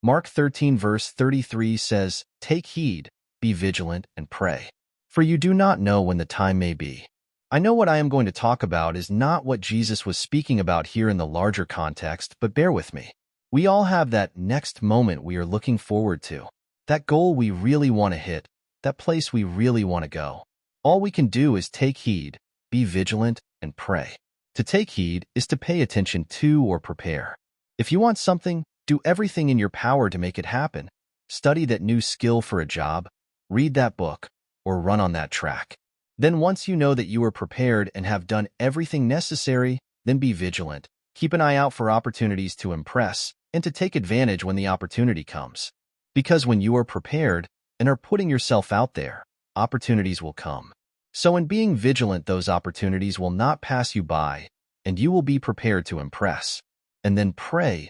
Mark 13 verse 33 says, "Take heed, be vigilant, and pray. For you do not know when the time may be." I know what I am going to talk about is not what Jesus was speaking about here in the larger context, but bear with me. We all have that next moment we are looking forward to, that goal we really want to hit, that place we really want to go. All we can do is take heed, be vigilant, and pray. To take heed is to pay attention to or prepare. If you want something, do everything in your power to make it happen. Study that new skill for a job, read that book, or run on that track. Then once you know that you are prepared and have done everything necessary, then be vigilant. Keep an eye out for opportunities to impress and to take advantage when the opportunity comes. Because when you are prepared and are putting yourself out there, opportunities will come. So in being vigilant, those opportunities will not pass you by, and you will be prepared to impress. And then pray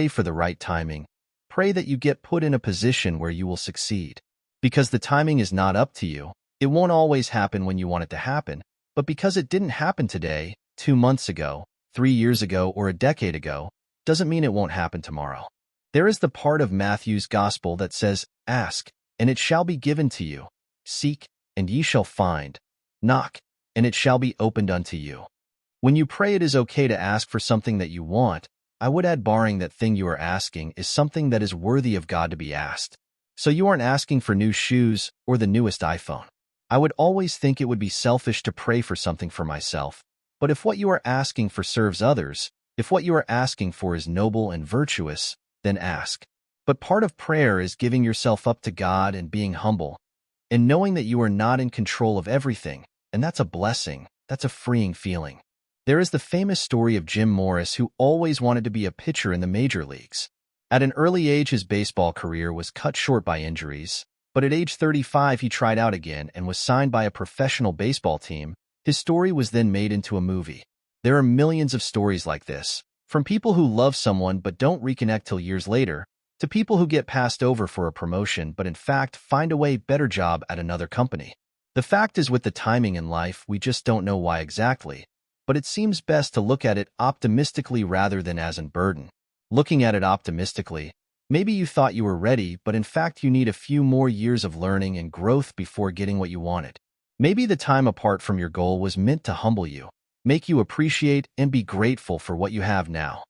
for the right timing. Pray that you get put in a position where you will succeed. Because the timing is not up to you. It won't always happen when you want it to happen, but because it didn't happen today, 2 months ago, 3 years ago, or a decade ago, doesn't mean it won't happen tomorrow. There is the part of Matthew's gospel that says, "Ask, and it shall be given to you. Seek, and ye shall find. Knock, and it shall be opened unto you." When you pray, it is okay to ask for something that you want. I would add, barring that thing you are asking is something that is worthy of God to be asked. So you aren't asking for new shoes or the newest iPhone. I would always think it would be selfish to pray for something for myself. But if what you are asking for serves others, if what you are asking for is noble and virtuous, then ask. But part of prayer is giving yourself up to God and being humble, and knowing that you are not in control of everything, and that's a blessing. That's a freeing feeling. There is the famous story of Jim Morris, who always wanted to be a pitcher in the major leagues. At an early age, his baseball career was cut short by injuries. But at age 35, he tried out again and was signed by a professional baseball team. His story was then made into a movie. There are millions of stories like this, from people who love someone but don't reconnect till years later, to people who get passed over for a promotion but in fact find a way better job at another company. The fact is, with the timing in life, we just don't know why exactly, but it seems best to look at it optimistically rather than as a burden. Looking at it optimistically, maybe you thought you were ready, but in fact you need a few more years of learning and growth before getting what you wanted. Maybe the time apart from your goal was meant to humble you, make you appreciate and be grateful for what you have now.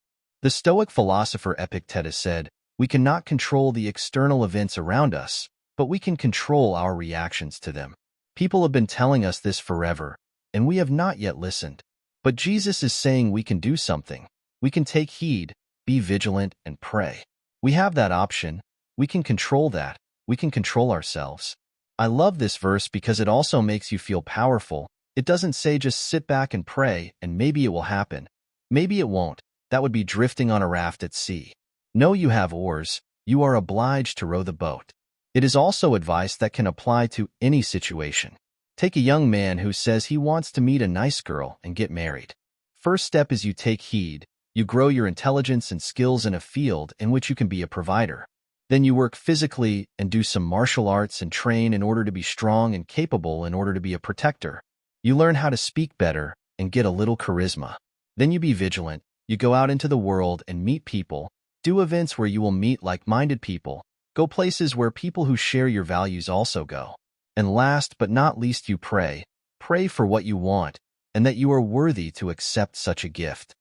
The Stoic philosopher Epictetus said, "We cannot control the external events around us, but we can control our reactions to them." People have been telling us this forever, and we have not yet listened. But Jesus is saying we can do something. We can take heed, be vigilant, and pray. We have that option. We can control that. We can control ourselves. I love this verse because it also makes you feel powerful. It doesn't say just sit back and pray and maybe it will happen. Maybe it won't. That would be drifting on a raft at sea. No, you have oars. You are obliged to row the boat. It is also advice that can apply to any situation. Take a young man who says he wants to meet a nice girl and get married. First step is you take heed. You grow your intelligence and skills in a field in which you can be a provider. Then you work physically and do some martial arts and train in order to be strong and capable in order to be a protector. You learn how to speak better and get a little charisma. Then you be vigilant. You go out into the world and meet people. Do events where you will meet like-minded people. Go places where people who share your values also go. And last but not least, you pray. Pray for what you want and that you are worthy to accept such a gift.